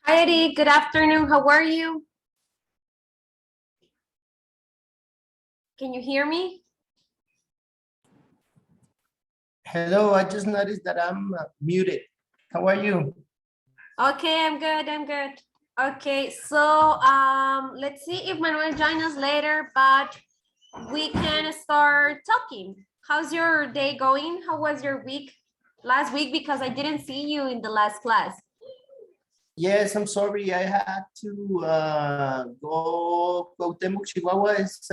Hi, Eddie. Good afternoon. How are you? Can you hear me? Hello, I just noticed that I'm muted. How are you? Okay, I'm good. I'm good. Okay, so let's see if Manuel joins us later, but we can start talking. How's your day going? How was your week last week? Because I didn't see you in the last class. Yes, I'm sorry. I had to go. Cuauhtemoc, Chihuahua is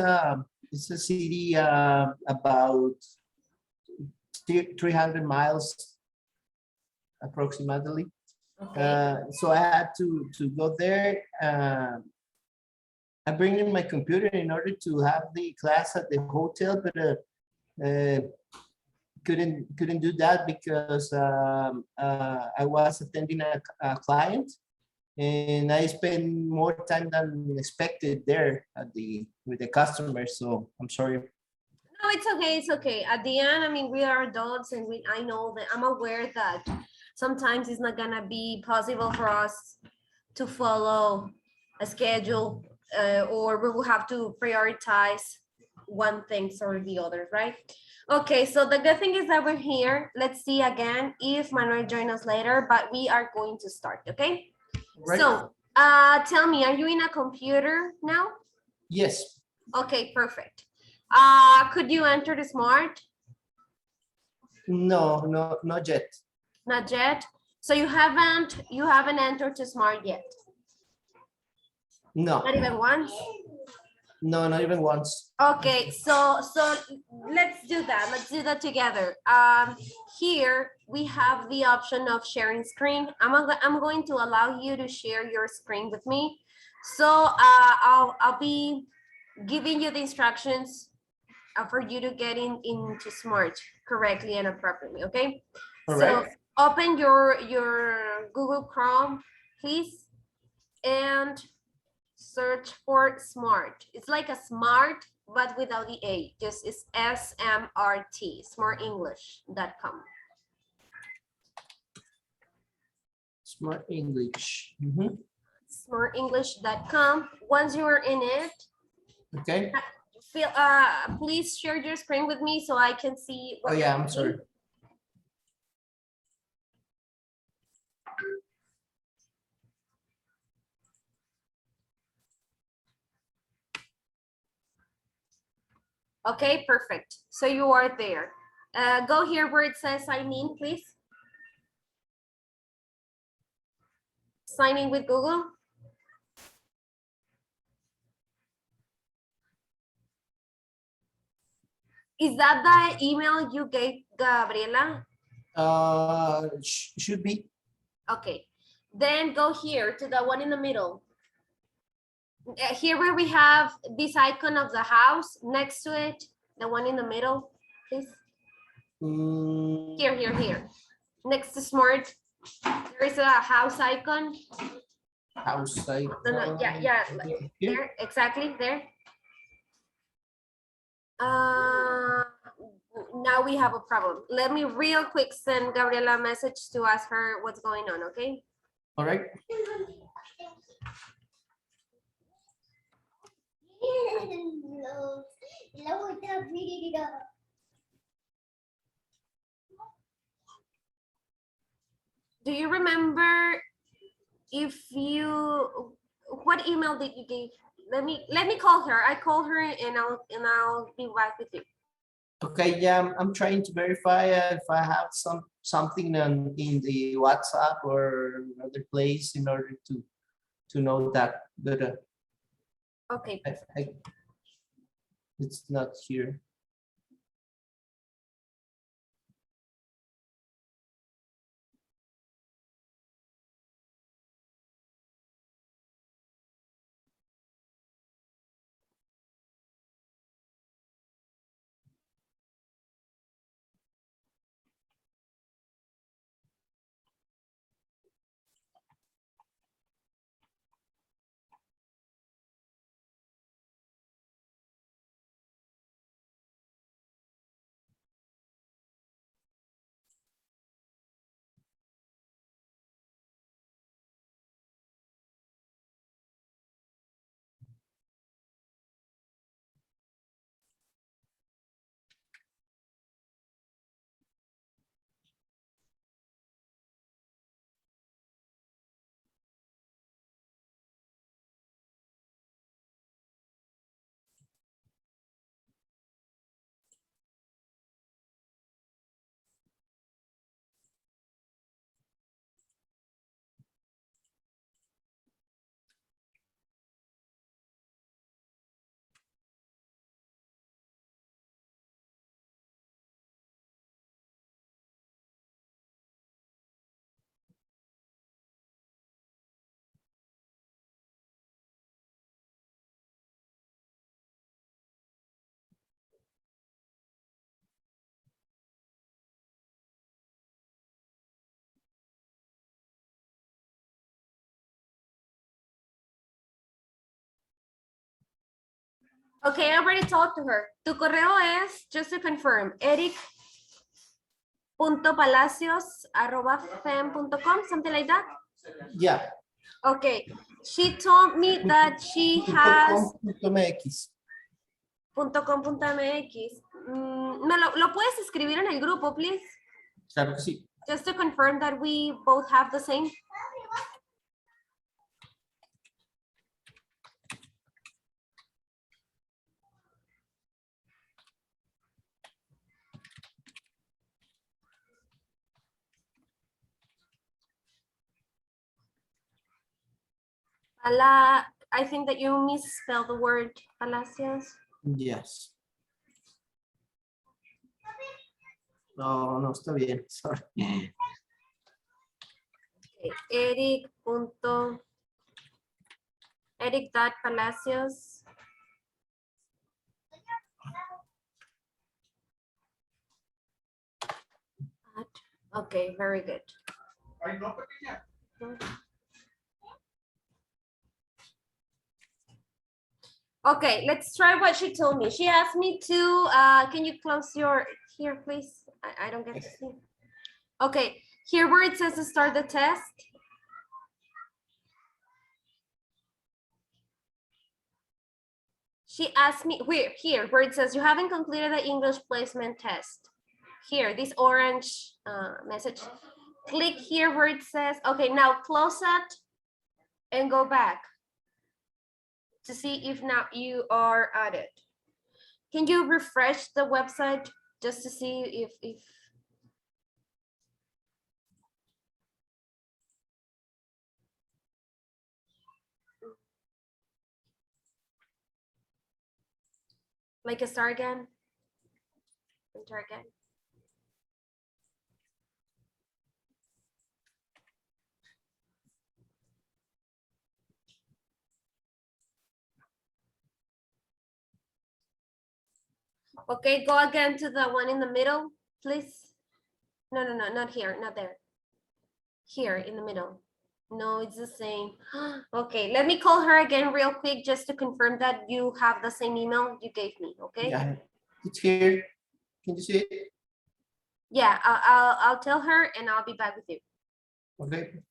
a city about 300 miles approximately. Okay. So I had to go there. I bring in my computer in order to have the class at the hotel, but couldn't do that because I was attending a client, and I spent more time than expected there at with the customers. So I'm sorry. No, it's okay. It's okay. At the end, I mean, we are adults, and I know that I'm aware that sometimes it's not gonna be possible for us to follow a schedule, or we will have to prioritize one thing or the other, right? Okay, so the good thing is that we're here. Let's see again if Manuel join us later, but we are going to start, okay? Right. So tell me, are you in a computer now? Yes. Okay, perfect. Could you enter the smart? No, not yet. Not yet. So you haven't entered to smart yet? No. Not even once? No, not even once. Okay, so let's do that. Let's do that together. Here we have the option of sharing screen. I'm going to allow you to share your screen with me. So I'll be giving you the instructions for you to get into Smart correctly and appropriately. Okay. All so right. Open your Google Chrome, please, and Search for smart. It's like a smart, but without the A. Just it's SMRT, smartenglish.com. Smart English. Mhm. Smartenglish.com. Once you are in it, Okay. please share your screen with me so I can see Oh what yeah, you're I'm sorry. doing. Okay, perfect. So you are there. Go here where it says sign in, please. Sign in with Google. Is that the email you gave Gabriela? Should be. Okay, then go here to the one in the middle. Here where we have this icon of the house next to it, the one in the middle, please. Mm, Here. Next to smart, there is a house icon. outside. No, yeah, Here. there, exactly, there. Now we have a problem. Let me real quick send Gabriela a message to ask her what's going on, okay? All right. Do you remember if you, what email did you give? Let me call her. I call her and I'll be back with you. Okay, yeah, I'm trying to verify if I have something in the WhatsApp or another place in order to know that, but Okay. it's not here. Okay, I already talked to her. Tu correo es, just to confirm, eric.palacios@fem.com, something like that? Yeah. Okay, she told me that she has .com.mx. .com.mx. ¿Lo puedes escribir en el grupo, please? Claro que sí. Just to confirm that we both have the same. I think that you misspelled the word Palacios. Yes. No, está bien. Sorry. Okay. Eric.palacios. Okay, very good. Okay, let's try what she told me. She asked me to, can you close your, here, please? I don't get to see. Okay, here where it says to start the test. She asked me, here where it says you haven't completed the English placement test. Here, this orange message. Click here where it says, okay, now close it and go back to see if now you are at it. Can you refresh the website just to see if like start again? Enter again. Okay, go again to the one in the middle, please. No, not here, not there. Here in the middle. No, it's the same. Okay, let me call her again real quick just to confirm that you have the same email you gave me, okay? Yeah, it's here. Can you see it? Yeah, I'll tell her and I'll be back with you. Okay.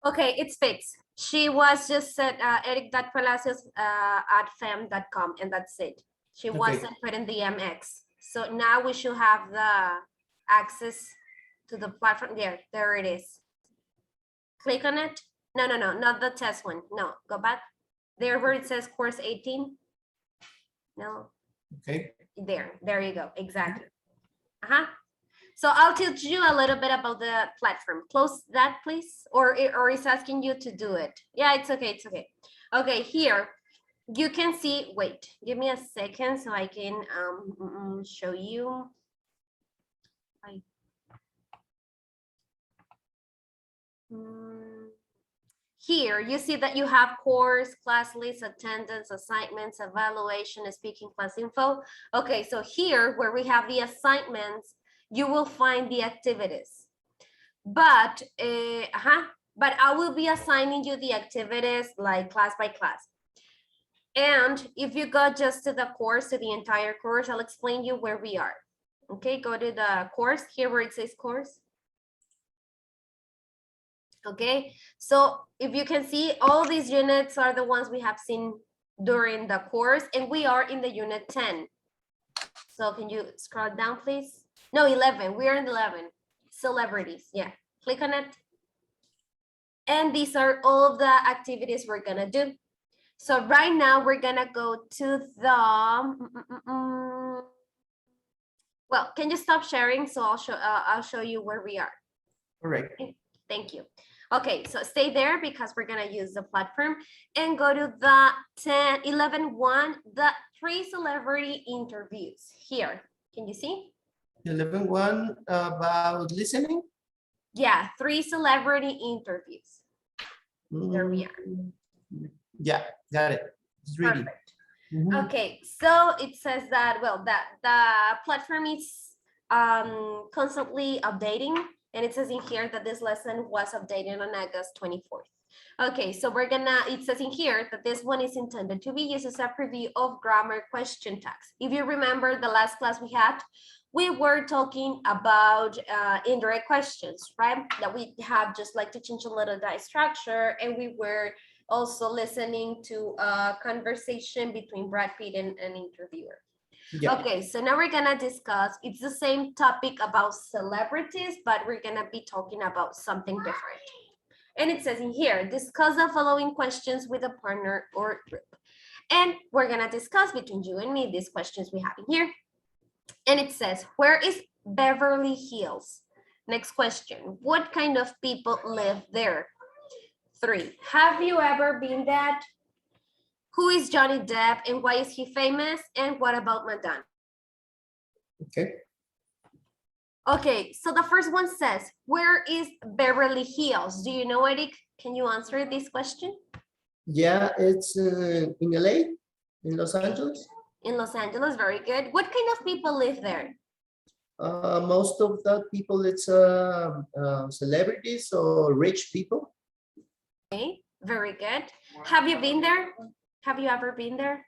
Okay, it's fixed. She was just said eric.palacios at fem.com and that's it. She Okay. wasn't put in the MX. So now we should have the access to the platform. There it is. Click on it. No, not the test one. No, go back. There where it says course 18. No, Okay. there you go. Exactly. So I'll teach you a little bit about the platform. Close that, please. Or it's asking you to do it. Yeah, it's okay. It's okay. Okay, here you can see. Wait, give me a second so I can show you. Here you see that you have course, class list, attendance, assignments, evaluation, speaking class info. Okay, so here where we have the assignments, you will find the activities. But but I will be assigning you the activities like class by class. And if you go just to the course, to the entire course, I'll explain you where we are. Okay, go to the course here where it says course. Okay, so if you can see, all these units are the ones we have seen during the course, and we are in the unit 10. So can you scroll down, please? No, 11. We are in 11. Celebrities. Yeah, click on it. And these are all of the activities we're gonna do. So right now we're gonna go to the. Well, can you stop sharing? So I'll show you where we are. All right. Thank you. Okay, so stay there because we're gonna use the platform and go to the 11.1, the 3 celebrity interviews here. Can you see? 11.1 about listening. Yeah, 3 celebrity interviews. There we are. Yeah, got it. It's ready. Perfect. Okay, so it says that, well, that the platform is constantly updating, and it says in here that this lesson was updated on August 24th. Okay, so it says in here that this one is intended to be used as a preview of grammar question tags. If you remember the last class we had, we were talking about indirect questions, right? That we have just like to change a little the structure, and we were also listening to a conversation between Brad Pitt and an interviewer. Yeah. Okay, so now we're gonna discuss, it's the same topic about celebrities, but we're gonna be talking about something different. And it says in here, discuss the following questions with a partner or group. And we're gonna discuss between you and me these questions we have in here. And it says, where is Beverly Hills? Next question, what kind of people live there? 3, have you ever been that? Who is Johnny Depp and why is he famous? And what about Madonna? Okay. Okay, so the first one says, where is Beverly Hills? Do you know, Eric? Can you answer this question? Yeah, it's in LA, in Los Angeles. In Los Angeles, very good. What kind of people live there? Most of the people, it's celebrities or rich people. Okay, very good. Have you been there? Have you ever been there?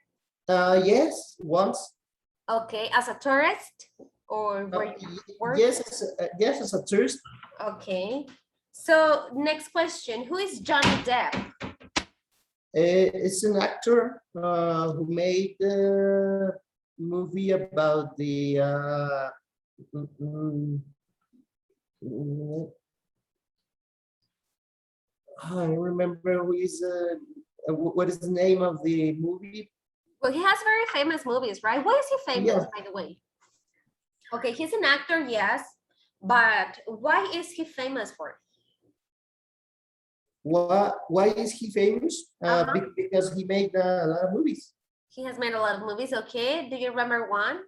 Yes, once. Okay, as a tourist or were you work? Yes, yes, as a tourist. Okay, so next question, who is Johnny Depp? It's an actor who made a movie about the I don't remember who is what is the name of the movie? Well, he has very famous movies, right? Why is he famous, Yeah. by the way? Okay, he's an actor, yes, but why is he famous for? Why is he famous? Because he made a lot of movies He has made a lot of movies, okay. Do you remember one?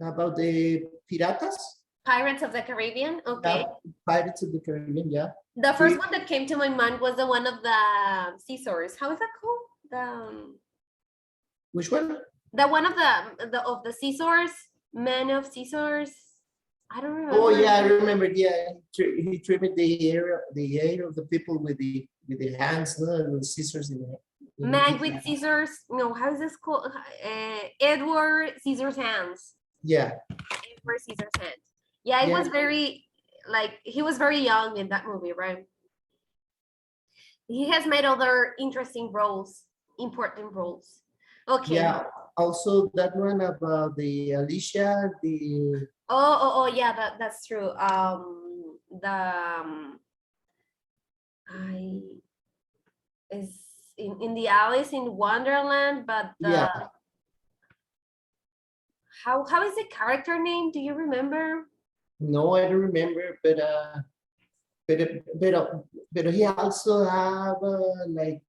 about the piratas. Pirates of the Caribbean, okay. Pirates of the Caribbean, yeah. The first one that came to my mind was the one of the Caesars. How is that called? Which one? The one of the Caesars, Men of Caesars. I don't remember. Oh yeah, I remember. Yeah, he trimmed the hair of the people with the hands, no, the scissors in the. Man with Caesars. No, how is this called? Edward Caesar's hands. Yeah. Edward Caesar's hands. Yeah, it was very like he was very young in that movie, right? He has made other interesting roles, important roles. Okay. Yeah. Also, that one about the Alicia, the. Oh, yeah, that's true. I is in the Alice in Wonderland, but Yeah. How is the character name? Do you remember? No, I don't remember, but he also have like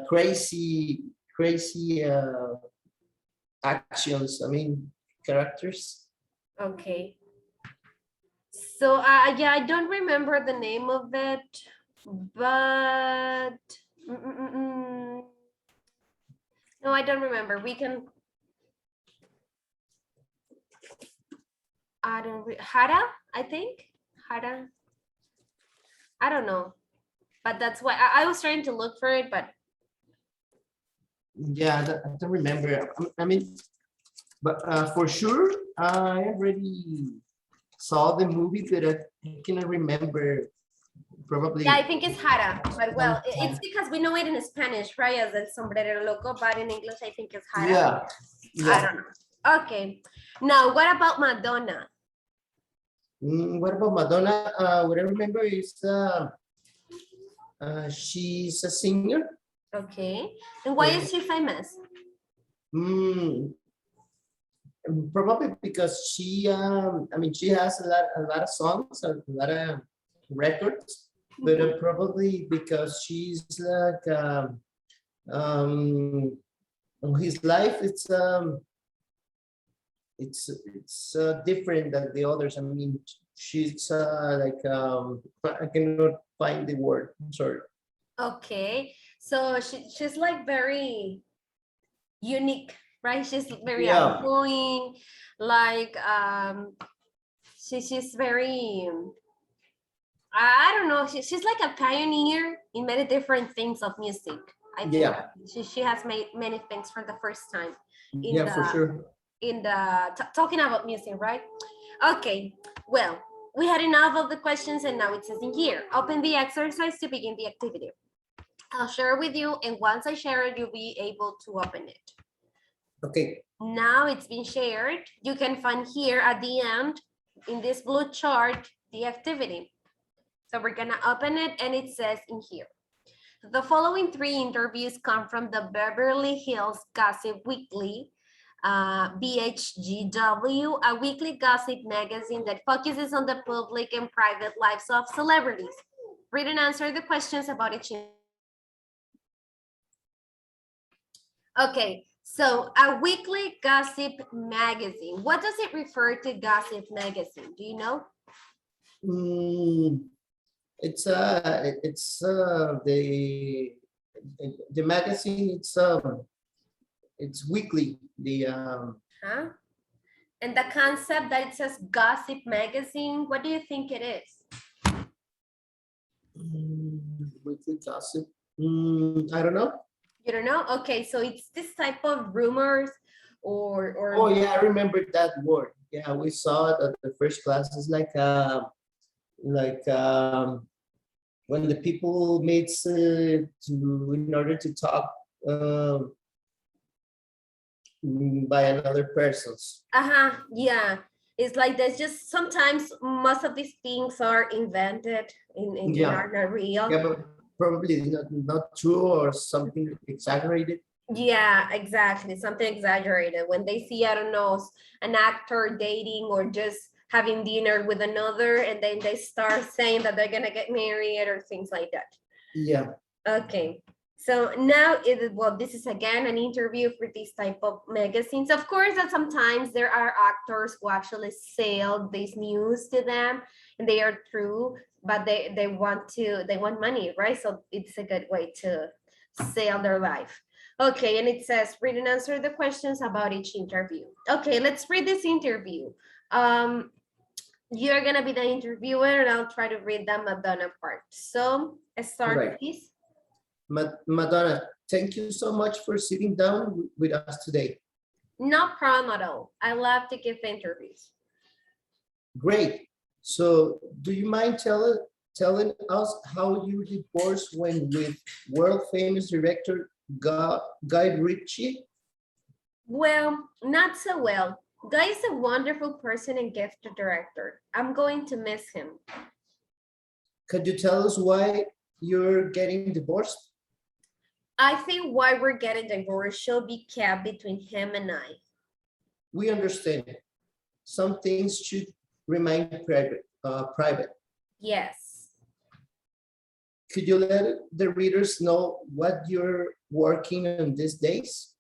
crazy actions. I mean, characters. Okay. So yeah, I don't remember the name of it, but no, I don't remember. We can. Hara, I think. Hara. I don't know, but that's why I was trying to look for it, but. Yeah, I don't remember. I mean, but for sure, I already saw the movie, but I cannot remember. Probably. Yeah, I think it's Hara, but well, it's because we know it in Spanish, right? As el sombrero loco, but in English, I think it's Hara. Yeah. I don't know. Okay. Now, what about Madonna? What about Madonna? What I remember is she's a singer. Okay. And why is she famous? Probably because she, I mean, she has a lot of songs, a lot of records, but probably because she's like, his life, it's different than the others. I mean, she's like, I cannot find the word. I'm sorry. Okay, so she's like very unique, right? She's very Yeah. outgoing, like she's very I don't know, she's like a pioneer in many different things of music. I think Yeah. she has made many things for the first time Yeah, for sure. in the talking about music, right? Okay, well, we had enough of the questions and now it says in here, open the exercise to begin the activity. I'll share with you, and once I share it, you'll be able to open it. Okay. Now it's been shared. You can find here at the end in this blue chart the activity. So we're gonna open it and it says in here, the following 3 interviews come from the Beverly Hills Gossip Weekly, BHGW, a weekly gossip magazine that focuses on the public and private lives of celebrities. Read and answer the questions about each. Okay, so a weekly gossip magazine. What does it refer to, gossip magazine? Do you know? It's the magazine. It's weekly. Huh? And the concept that it says gossip magazine, what do you think it is? Weekly gossip. I don't know. You don't know? Okay, so it's this type of rumors or Oh yeah, I remember that word. Yeah, we saw it at the first class. It's when the people meets in order to talk by another persons. Yeah. It's like there's just sometimes most of these things are invented in Yeah. are not real. Yeah, but probably not true or something exaggerated. Yeah, exactly. Something exaggerated. When they see, I don't know, an actor dating or just having dinner with another, and then they start saying that they're gonna get married or things like that. Yeah. Okay. So now well, this is again an interview for this type of magazines. Of course, that sometimes there are actors who actually sell this news to them and they are true, but they want money, right? So it's a good way to sell their life. Okay, and it says read and answer the questions about each interview. Okay, let's read this interview. You're gonna be the interviewer and I'll try to read the Madonna part. So start, Right. please. Madonna, thank you so much for sitting down with us today. No problem at all. I love to give interviews. Great. So do you mind telling us how you divorced when with world famous director Guy Ritchie? Well, not so well. Guy is a wonderful person and gifted director. I'm going to miss him. Could you tell us why you're getting divorced? I think why we're getting divorced should be kept between him and I. We understand. Some things should remain private. Yes. Could you let the readers know what you're working on these days?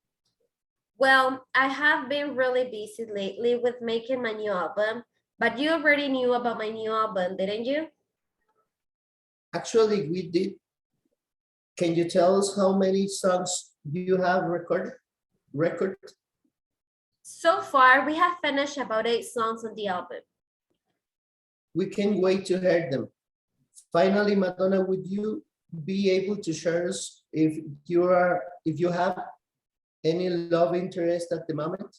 Well, I have been really busy lately with making my new album, but you already knew about my new album, didn't you? Actually, we did. Can you tell us how many songs you have recorded? So far, we have finished about 8 songs on the album. We can't wait to hear them. Finally, Madonna, would you be able to share us if you have any love interest at the moment?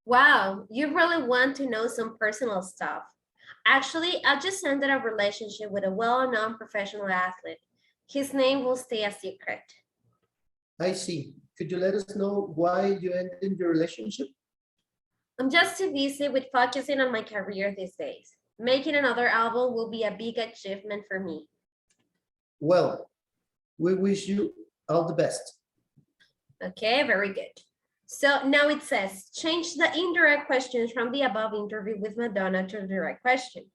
Wow, you really want to know some personal stuff. Actually, I just ended a relationship with a well-known professional athlete. His name will stay a secret. I see. Could you let us know why you ended your relationship? I'm just too busy with focusing on my career these days. Making another album will be a big achievement for me. Well, we wish you all the best. Okay, very good. So now it says, change the indirect questions from the above interview with Madonna to the direct question.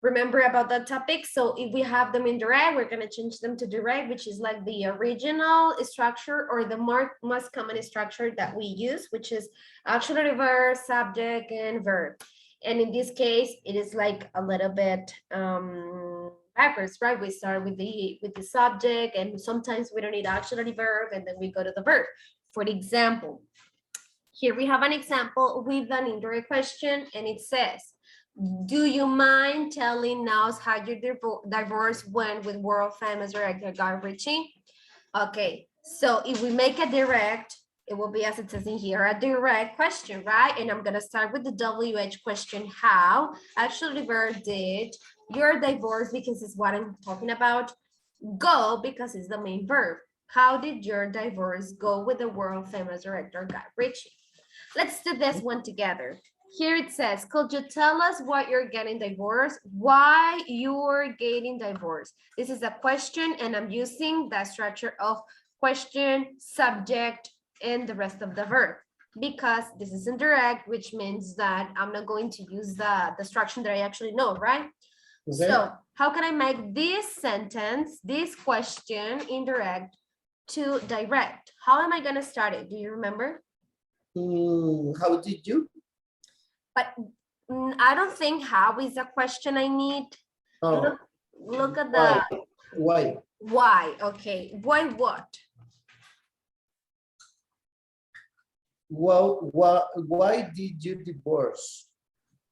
Remember about that topic? So if we have them indirect, we're going to change them to direct, which is like the original structure or the most common structure that we use, which is auxiliary verb, subject, and verb. And in this case, it is like a little bit backwards, right? We start with the subject, and sometimes we don't need auxiliary verb, and then we go to the verb. For example, here we have an example with an indirect question, and it says, do you mind telling us how your divorce went with world famous director Guy Ritchie? Okay, so if we make a direct, it will be as it says in here, a direct question, right? And I'm gonna start with the WH question, how? Actually, the verb did your divorce, because it's what I'm talking about. Go, because it's the main verb. How did your divorce go with the world famous director Guy Ritchie? Let's do this one together. Here it says, could you tell us why you're getting divorced? Why you're getting divorced? This is a question and I'm using the structure of question, subject, and the rest of the verb because this is indirect, which means that I'm not going to use the structure that I actually know, right? Okay. So how can I make this sentence, this question indirect to direct? How am I gonna start it? Do you remember? How did you? But I don't think how is a question I need. Oh, Look at why? the Why? why. Okay, why what? Well, why did you divorce?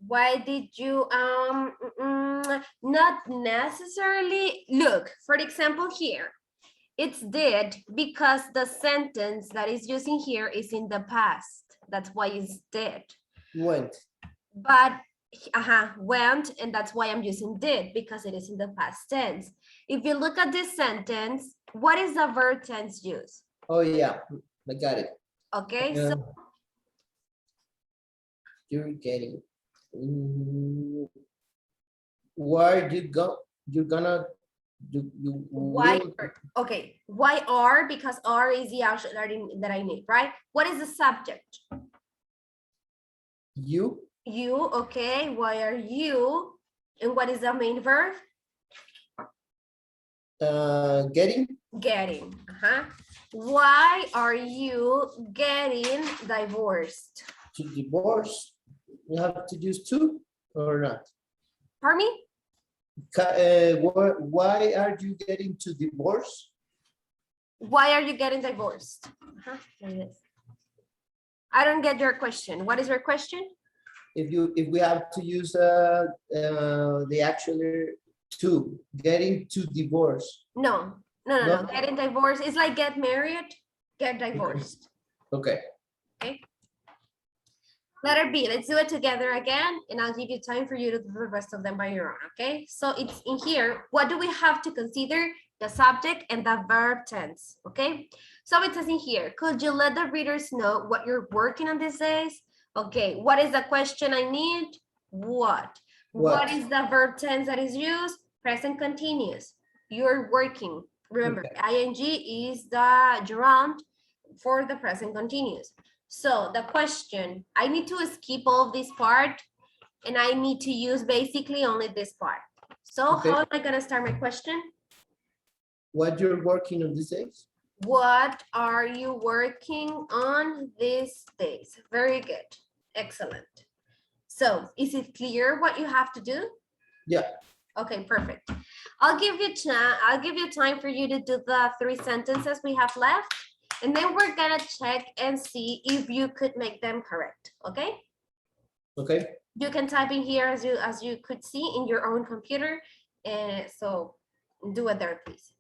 Why did you not necessarily look, for example, here it's did because the sentence that is using here is in the past. That's why it's did. Went. But went, and that's why I'm using did because it is in the past tense. If you look at this sentence, what is the verb tense use? Oh yeah, I got it. Okay, so You're getting. Where you go? You're gonna. You why? will. Okay, why are? Because are is the action that I need, right? What is the subject? You. You, okay, why are you? And what is the main verb? Getting. Getting. Why are you getting divorced? To divorce. You have to use to or not. Pardon me? Why are you getting to divorce? Why are you getting divorced? There it is. I don't get your question. What is your question? If we have to use the actual to getting to divorce. No. Getting divorced is like get married, get divorced. Okay. Okay. Letter B, let's do it together again, and I'll give you time for you to do the rest of them by your own, okay? So it's in here, what do we have to consider? The subject and the verb tense, okay? So it says in here, could you let the readers know what you're working on these days? Okay, what is the question I need? What? What is the verb tense that is used? Present continuous. You're working. Remember, ing is the gerund for the present continuous. So the question, I need to skip all of this part and I need to use basically only this part. So how am I gonna start my question? What you're working on these days? What are you working on these days? Very good, excellent. So is it clear what you have to do? Yeah. Okay, perfect. I'll give you time for you to do the 3 sentences we have left. And then we're gonna check and see if you could make them correct, okay? Okay. You can type in here as you could see in your own computer. So do it there, please.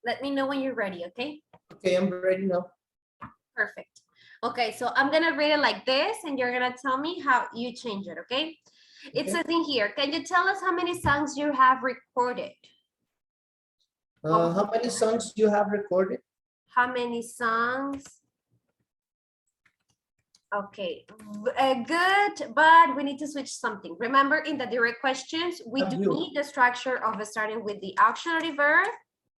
Let me know when you're ready, okay? Okay, I'm ready now. Perfect. Okay, so I'm gonna read it like this and you're gonna tell me how you change it, okay? It Okay. says in here, can you tell us how many songs you have recorded? How many songs you have recorded? How many songs? Okay, good, but we need to switch something. Remember, in the direct questions, we Have do you? need the structure of starting with the auxiliary verb,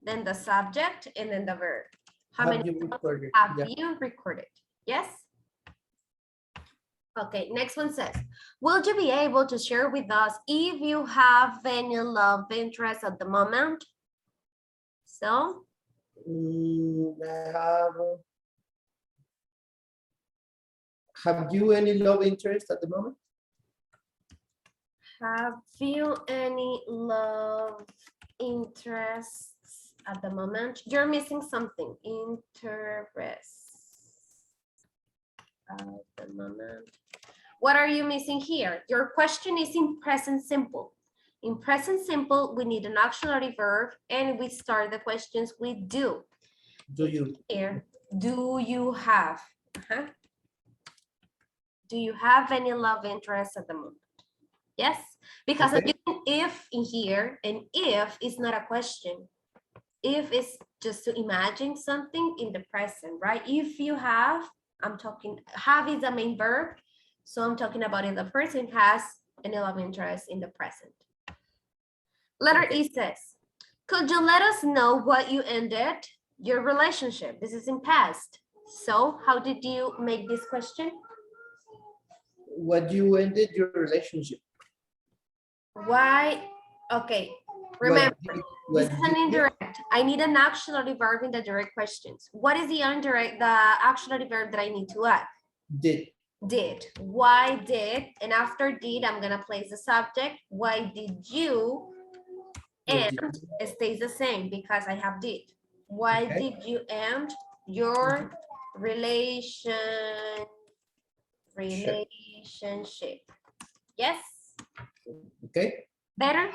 then the subject, and then the verb. How Have many you songs recorded? have Yeah. you recorded? Yes? Okay, next one says, will you be able to share with us if you have any love interest at the moment? So, Have you any love interest at the moment? have you any love interests at the moment? You're missing something. Interests at the moment. What are you missing here? Your question is in present simple. In present simple, we need an auxiliary verb and we start the questions with do. Do you? Here, do you have? Do you have any love interest at the moment? Yes, because I'm Okay. using if in here, and if is not a question. If is just to imagine something in the present, right? If you have, I'm talking, have is the main verb. So I'm talking about if the person has any love interest in the present. Letter Okay. E says, could you let us know what you ended your relationship? This is in past. So how did you make this question? What you ended your relationship? Why? Okay, remember, this is an indirect. I need an auxiliary verb in the direct questions. What is the indirect, the auxiliary verb that I need to add? Did. Did. Why did? And after did, I'm gonna place the subject. Why did you? And it stays the same because I have did. Why Okay. did you end your relationship? Yes? Okay. Better?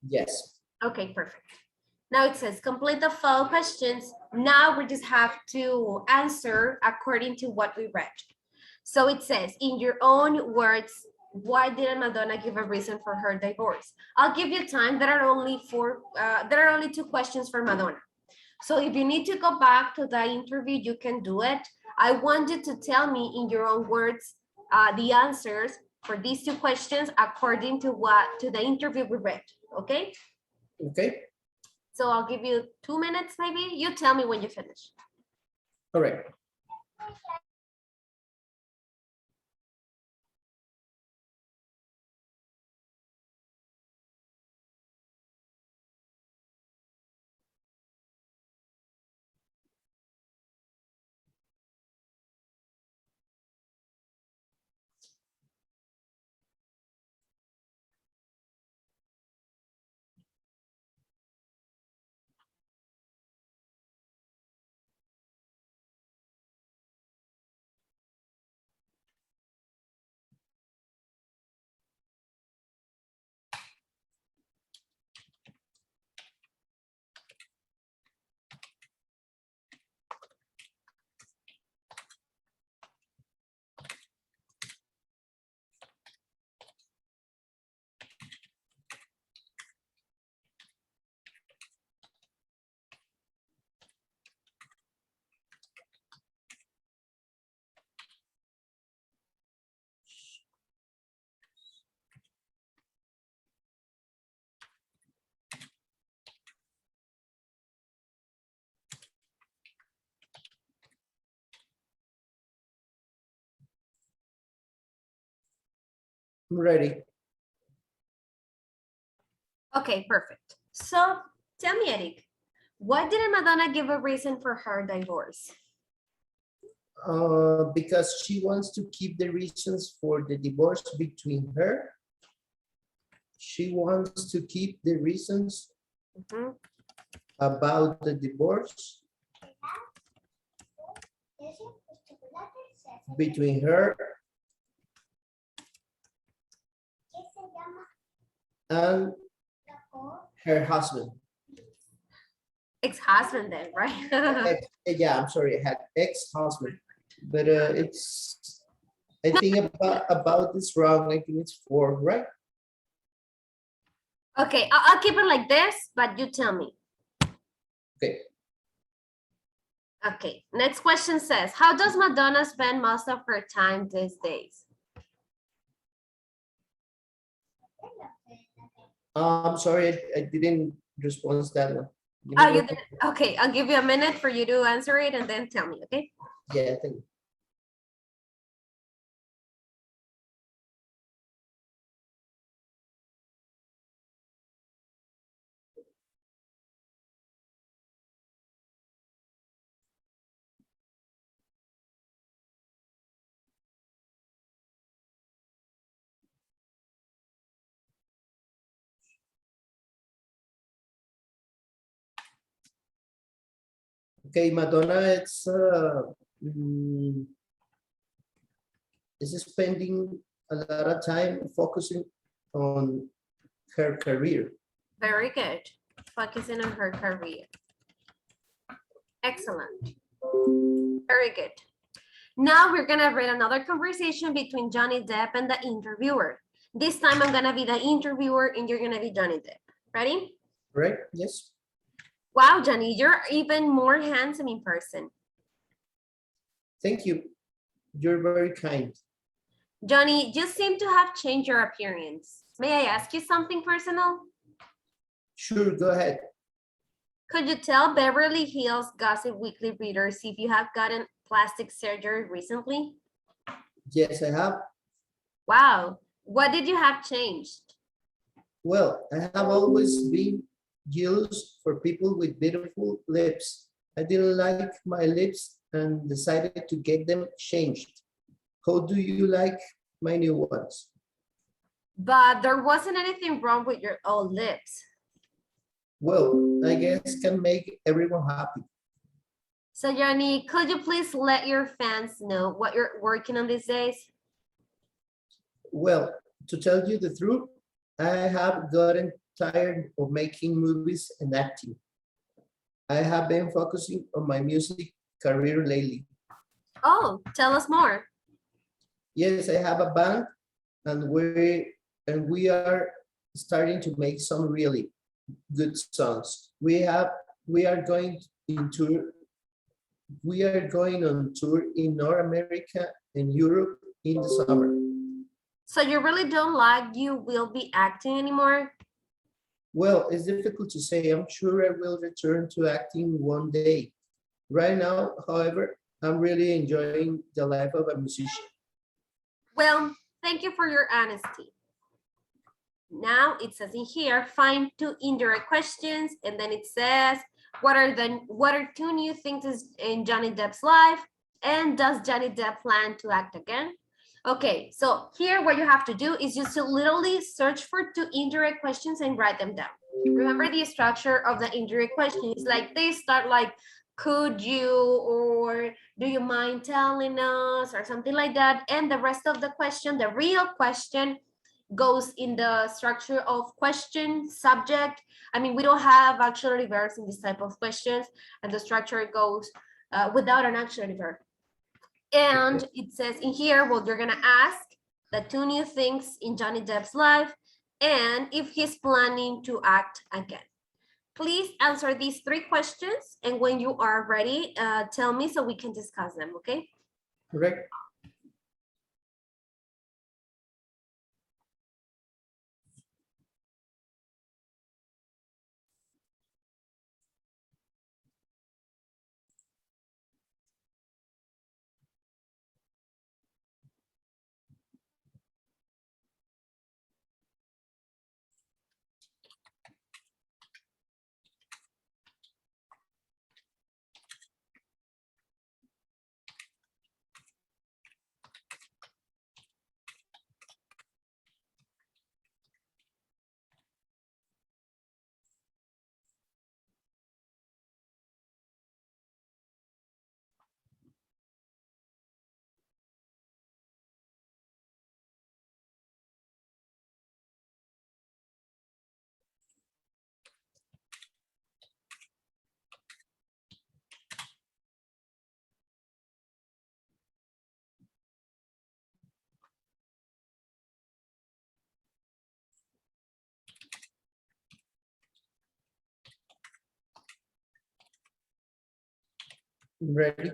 Yes. Okay, perfect. Now it says complete the follow questions. Now we just have to answer according to what we read. So it says, in your own words, why didn't Madonna give a reason for her divorce? I'll give you time. There are only two questions for Madonna. So if you need to go back to the interview, you can do it. I want you to tell me in your own words the answers for these two questions according to the interview we read. Okay. Okay. So I'll give you 2 minutes, maybe. You tell me when you finish. All right. I'm ready. Okay, perfect. So tell me, Eric, why didn't Madonna give a reason for her divorce? Because she wants to keep the reasons for the divorce between her. She wants to keep the reasons about the divorce between her and her husband. Ex-husband then, right? Yeah, I'm sorry, I had ex-husband, but it's, I think about this wrong. I think it's 4, right? Okay, I'll keep it like this, but you tell me. Okay. Okay, next question says, how does Madonna spend most of her time these days? I'm sorry, I didn't respond to that one. Give me Oh, you one- did. Okay, I'll give you a minute for you to answer it and then tell me, okay? Yeah, thank you. Okay, Madonna, mm, is spending a lot of time focusing on her career. Very good. Focusing on her career. Excellent. Very good. Now we're gonna read another conversation between Johnny Depp and the interviewer. This time I'm gonna be the interviewer and you're gonna be Johnny Depp. Ready? Right? Yes. Wow, Johnny, you're even more handsome in person. Thank you. You're very kind. Johnny, you seem to have changed your appearance. May I ask you something personal? Sure, go ahead. Could you tell Beverly Hills Gossip Weekly readers if you have gotten plastic surgery recently? Yes, I have. Wow, what did you have changed? Well, I have always been jealous for people with beautiful lips. I didn't like my lips and decided to get them changed. How do you like my new ones? But there wasn't anything wrong with your old lips. Well, I guess can make everyone happy. So Johnny, could you please let your fans know what you're working on these days? Well, to tell you the truth, I have gotten tired of making movies and acting. I have been focusing on my music career lately. Oh, tell us more. Yes, I have a band and we are starting to make some really good songs. We are going in tour. We are going on tour in North America and Europe in the summer. So you really don't like you will be acting anymore? Well, it's difficult to say. I'm sure I will return to acting one day. Right now, however, I'm really enjoying the life of a musician. Well, thank you for your honesty. Now it says in here, find 2 indirect questions, and then it says, what are 2 new things in Johnny Depp's life? And does Johnny Depp plan to act again? Okay, so here what you have to do is just to literally search for 2 indirect questions and write them down. Remember the structure of the indirect question is like they start like, could you, or do you mind telling us, or something like that. And the rest of the question, the real question, goes in the structure of question, subject. I mean, we don't have auxiliary verbs in this type of questions, and the structure goes without an auxiliary verb. And it says in here, well, you're gonna ask the 2 new things in Johnny Depp's life and if he's planning to act again. Please answer these 3 questions, and when you are ready, tell me so we can discuss them, okay? Correct? Ready?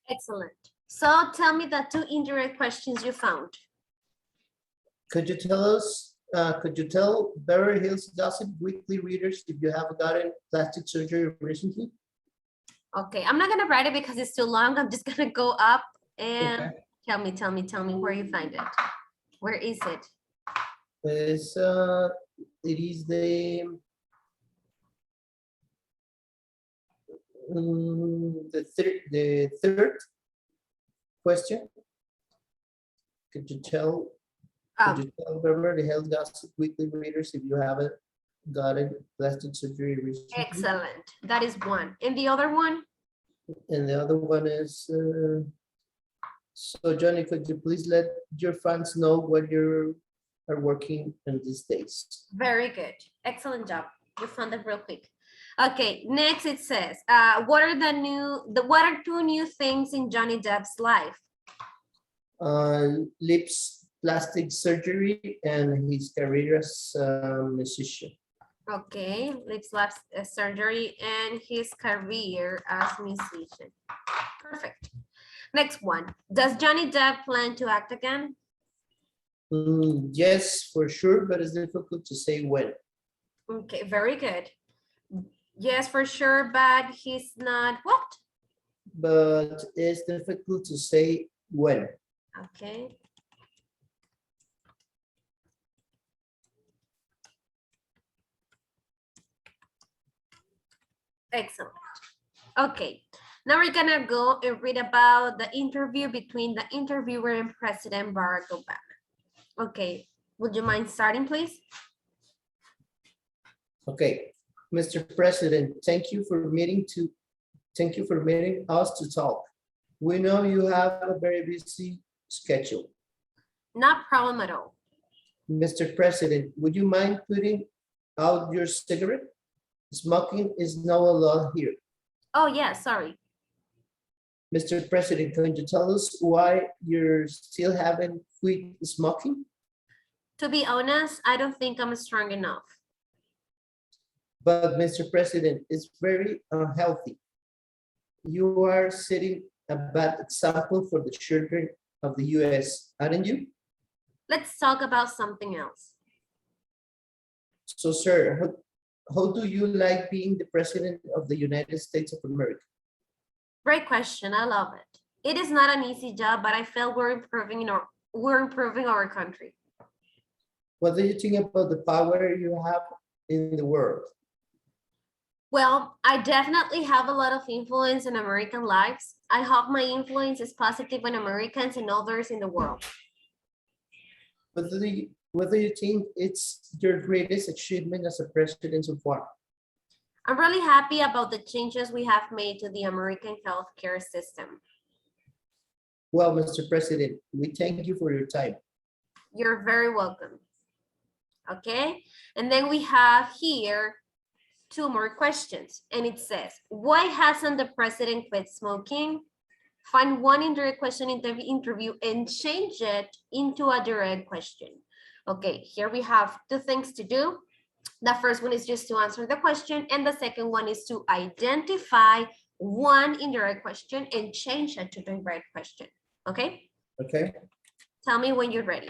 Excellent. So tell me the two indirect questions you found. Could you tell Beverly Hills Gossip Weekly readers if you have gotten plastic surgery recently? Okay, I'm not gonna write it because it's too long. I'm just gonna go up and Okay. tell me where you find it. Where is it? It's, it is the third question. Could you tell Beverly Hills Gossip Weekly readers if you haven't gotten plastic surgery recently? Excellent. That is one. And the other one? And the other one is, so Johnny, could you please let your fans know what you are working on these days? Very good. Excellent job. You found it real quick. Okay, next it says, what are two new things in Johnny Depp's life? Lips plastic surgery and his career as a musician. Okay, lips surgery and his career as musician. Perfect. Next one. Does Johnny Depp plan to act again? Yes, for sure, but it's difficult to say when. Okay, very good. Yes, for sure, but he's not what? But it's difficult to say when. Okay. Excellent. Okay, now we're gonna go and read about the interview between the interviewer and President Barack Obama. Okay, would you mind starting, please? Okay, Mr. President, thank you for meeting us to talk. We know you have a very busy schedule. Not problem at all. Mr. President, would you mind putting out your cigarette? Smoking is not allowed here. Oh yeah, sorry. Mr. President, can you tell us why you still haven't quit smoking? To be honest, I don't think I'm strong enough. But Mr. President, it's very unhealthy. You are setting a bad example for the children of the US, aren't you? Let's talk about something else. So, sir, how do you like being the President of the United States of America? Great question. I love it. It is not an easy job, but I feel we're improving our country. What do you think about the power you have in the world? Well, I definitely have a lot of influence in American lives. I hope my influence is positive on Americans and others in the world. What do you think it's your greatest achievement as a president so far? I'm really happy about the changes we have made to the American healthcare system. Well, Mr. President, we thank you for your time. You're very welcome. Okay, and then we have here two more questions, and it says, why hasn't the president quit smoking? Find one indirect question in the interview and change it into a direct question. Okay, here we have two things to do. The first one is just to answer the question, and the second one is to identify one indirect question and change it to the direct question. Okay? Okay. Tell me when you're ready.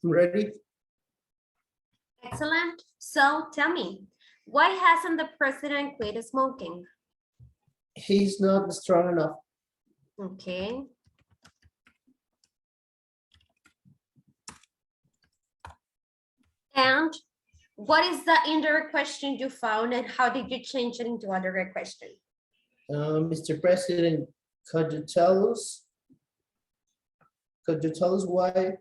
I'm ready. Excellent. So tell me, why hasn't the president quit smoking? He's not strong enough. Okay. And what is the indirect question you found and how did you change it into a direct question? Mr. President, could you tell us why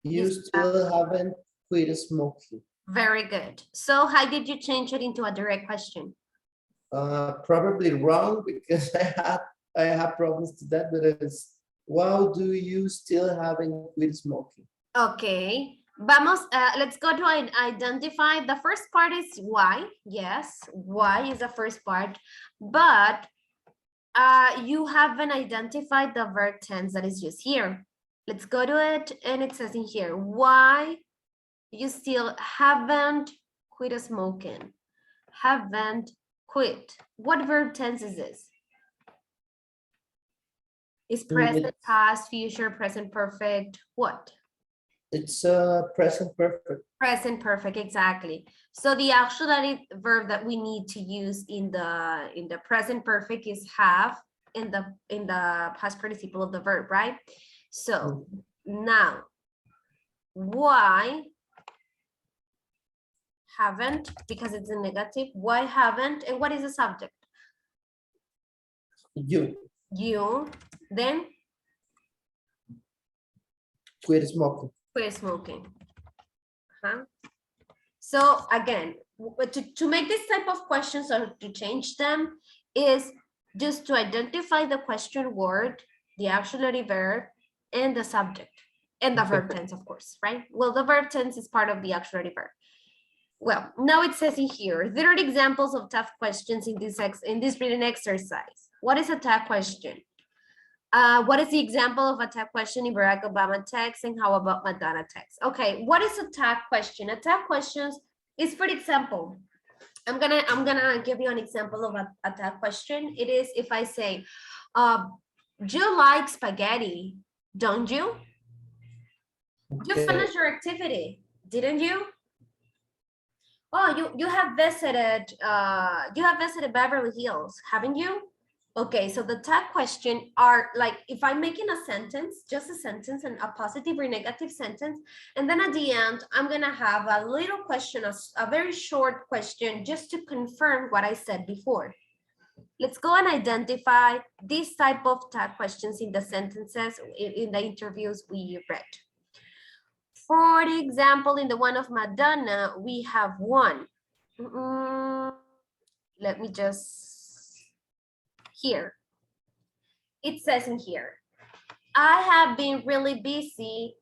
you Yes. still haven't quit smoking? Very good. So how did you change it into a direct question? Probably wrong because I have problems to that, but it's why do you still haven't quit smoking? Okay. Vamos, let's go to identify. The first part is why. Yes, why is the first part, but you haven't identified the verb tense that is used here. Let's go to it, and it says in here, why you still haven't quit smoking. Haven't quit. What verb tense is this? Is present, past, future, present perfect, what? It's present perfect. Present perfect, exactly. So the auxiliary verb that we need to use in the present perfect is have in the past participle of the verb, right? So now, why haven't, because it's a negative, why haven't, and what is the subject? You Then quit smoking. quit smoking. So again, to make this type of questions or to change them is just to identify the question word, the auxiliary verb, and the subject, and the verb tense, of course, right? Well, the verb tense is part of the auxiliary verb. Well, now it says in here, there are examples of tough questions in this reading exercise. What is a tough question? What is the example of a tough question in Barack Obama text, and how about Madonna text? Okay, what is a tough question? A tough question is, for example, I'm gonna give you an example of a tough question. It is if I say, you like spaghetti, don't you? You finished your activity, didn't you? Oh, you have visited Beverly Hills, haven't you? Okay, so the tag question are like, if I'm making a sentence, just a sentence and a positive or negative sentence, and then at the end, I'm gonna have a little question, a very short question, just to confirm what I said before. Let's go and identify this type of tag questions in the sentences, in the interviews we read. For the example, in the one of Madonna, we have one. Let me just, here. It says in here, I have been really busy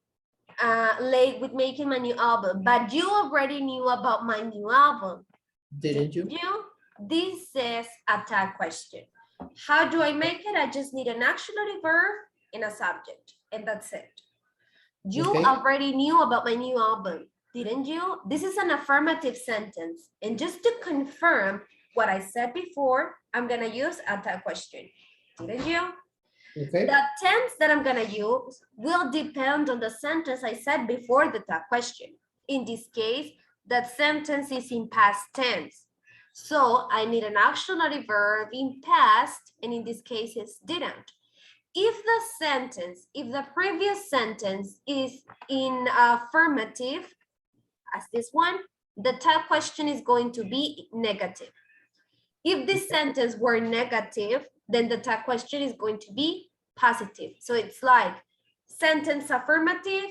late with making my new album, but you already knew about my new album. Didn't you? This is a tag question. How do I make it? I just need an auxiliary verb and a subject, and that's it. You already knew about my new album, didn't you? This is an affirmative sentence. And just to confirm what I said before, I'm gonna use a tag question. Didn't you? Okay. The tense that I'm gonna use will depend on the sentence I said before the tag question. In this case, that sentence is in past tense. So I need an auxiliary verb in past, and in this case it's didn't. If the previous sentence is in affirmative, as this one, the tag question is going to be negative. If this sentence were negative, then the tag question is going to be positive. So it's like sentence affirmative,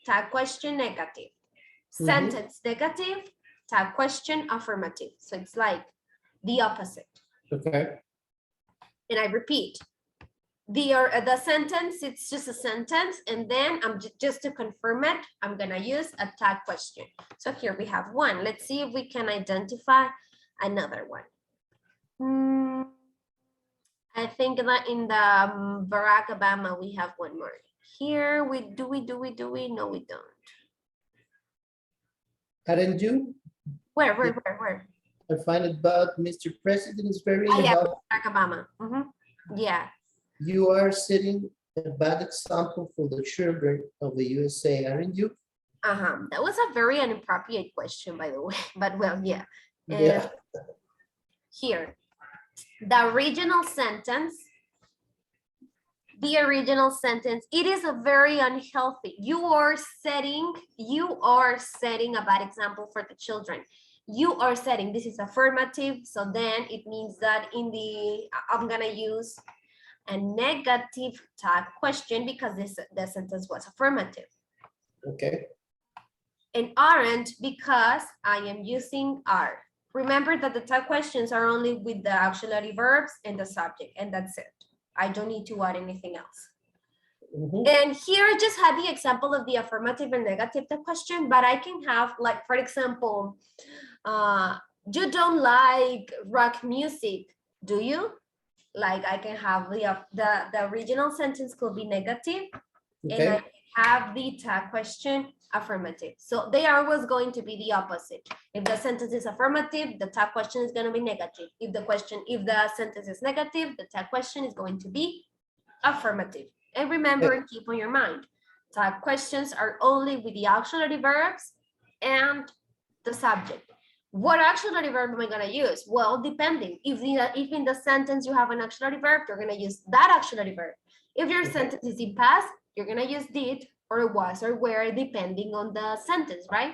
tag question negative. Sentence negative, tag question affirmative. So it's like the opposite. Okay. And I repeat, the sentence, it's just a sentence, and then I'm just to confirm it, I'm gonna use a tag question. So here we have one. Let's see if we can identify another one. I think that in the Barack Obama we have one more. Here do we? No, we don't. Hadn't you? Where? I find it about Mr. President is very helpful. Barack Obama. Yeah. You are sitting a bad example for the children of the USA, aren't you? That was a very inappropriate question, by the way, but well, yeah. And Yeah. here, the original sentence, it is a very unhealthy. You are setting a bad example for the children. You are setting, this is affirmative, so then it means that I'm gonna use a negative tag question because the sentence was affirmative. Okay. And aren't because I am using are. Remember that the tag questions are only with the auxiliary verbs and the subject, and that's it. I don't need to add anything else. And here I just had the example of the affirmative and negative tag question, but I can have, like, for example, you don't like rock music, do you? Like, I can have the original sentence could be negative, and I have the tag question affirmative. So they are always going to be the opposite. If the sentence is affirmative, the tag question is going to be negative. If the sentence is negative, the tag question is going to be affirmative. And remember, keep on your mind, tag questions are only with the auxiliary verbs and the subject. What auxiliary verb am I going to use? Well, depending. If in the sentence you have an auxiliary verb, you're going to use that auxiliary verb. If your sentence is in past, you're going to use did or was or were, depending on the sentence, right?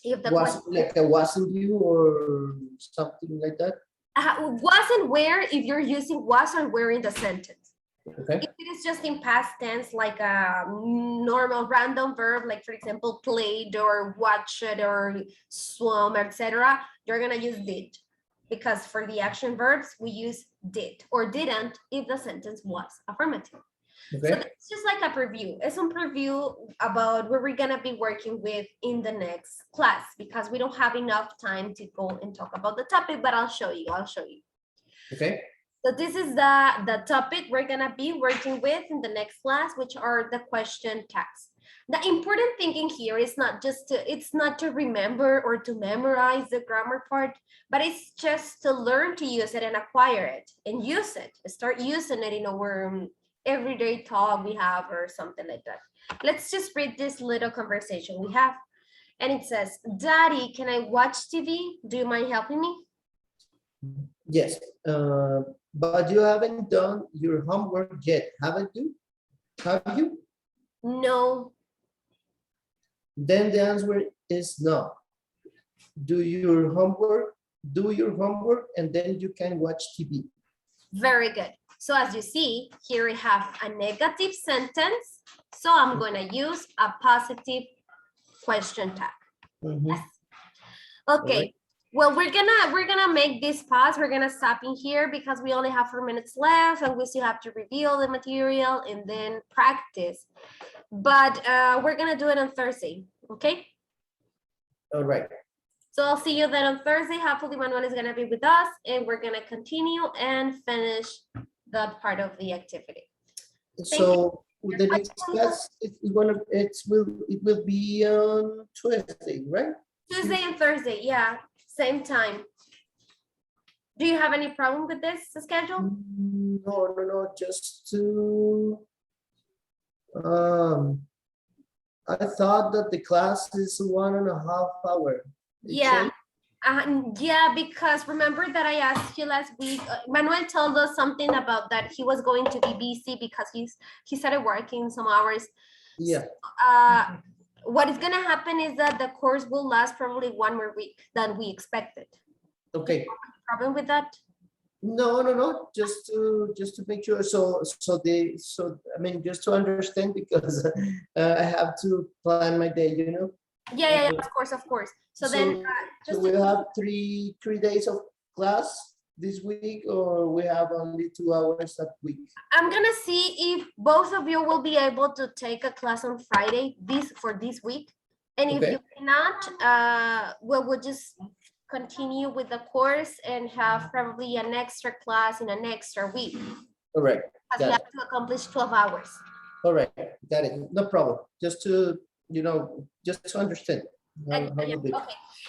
If the was like a wasn't you or something like that? Was and where if you're using was or were in the sentence. Okay. If it is just in past tense, like a normal random verb, like for example, played or watched or swum, etc., you're gonna use did, because for the action verbs we use did or didn't if the sentence was affirmative. Okay. So it's just like a preview. It's a preview about what we're gonna be working with in the next class, because we don't have enough time to go and talk about the topic, but I'll show you. Okay. So this is the topic we're gonna be working with in the next class, which are the question tags. The important thing here is it's not to remember or to memorize the grammar part, but it's just to learn to use it and acquire it and use it. Start using it in our everyday talk we have or something like that. Let's just read this little conversation we have. And it says, Daddy, can I watch TV? Do you mind helping me? Yes, but you haven't done your homework yet, haven't you? Have you? No. Then the answer is no. Do your homework, and then you can watch TV. Very good. So as you see, here we have a negative sentence. So I'm going to use a positive question tag. Yes. Okay. Right. Well, we're gonna make this pause. We're gonna stop in here because we only have 4 minutes left and we still have to review the material and then practice. But we're gonna do it on Thursday, okay? All right. So I'll see you then on Thursday. Hopefully Manuel is gonna be with us and we're gonna continue and finish the part of the activity. So the next class it will be on Tuesday, right? Tuesday and Thursday, yeah. Same time. Do you have any problem with this schedule? No, just to, I thought that the class is 1.5 hours. Yeah, yeah, because remember that I asked you last week, Manuel told us something about that he was going to be busy because he started working some hours. Yeah. So, what is going to happen is that the course will last probably 1 more week than we expected. Okay. Problem with that? No. Just to make sure. So I mean, just to understand, because I have to plan my day. You know. Yeah. Of course. So then, so we have three days of class this week, or we have only 2 hours that week? I'm gonna see if both of you will be able to take a class on Friday for this week. And if you cannot, we'll just continue with the course and have probably an extra class in an extra week. All right. Because we have to accomplish 12 hours. All right, got it. No problem. Just to, just to understand. Okay.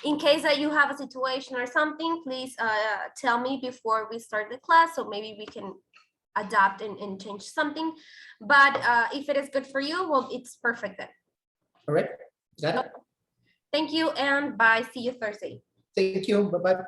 In case that you have a situation or something, please tell me before we start the class, so maybe we can adapt and change something. But if it is good for you, well, it's perfect then. All right. Got it. Thank you and bye. See you Thursday. Thank you. Bye-bye.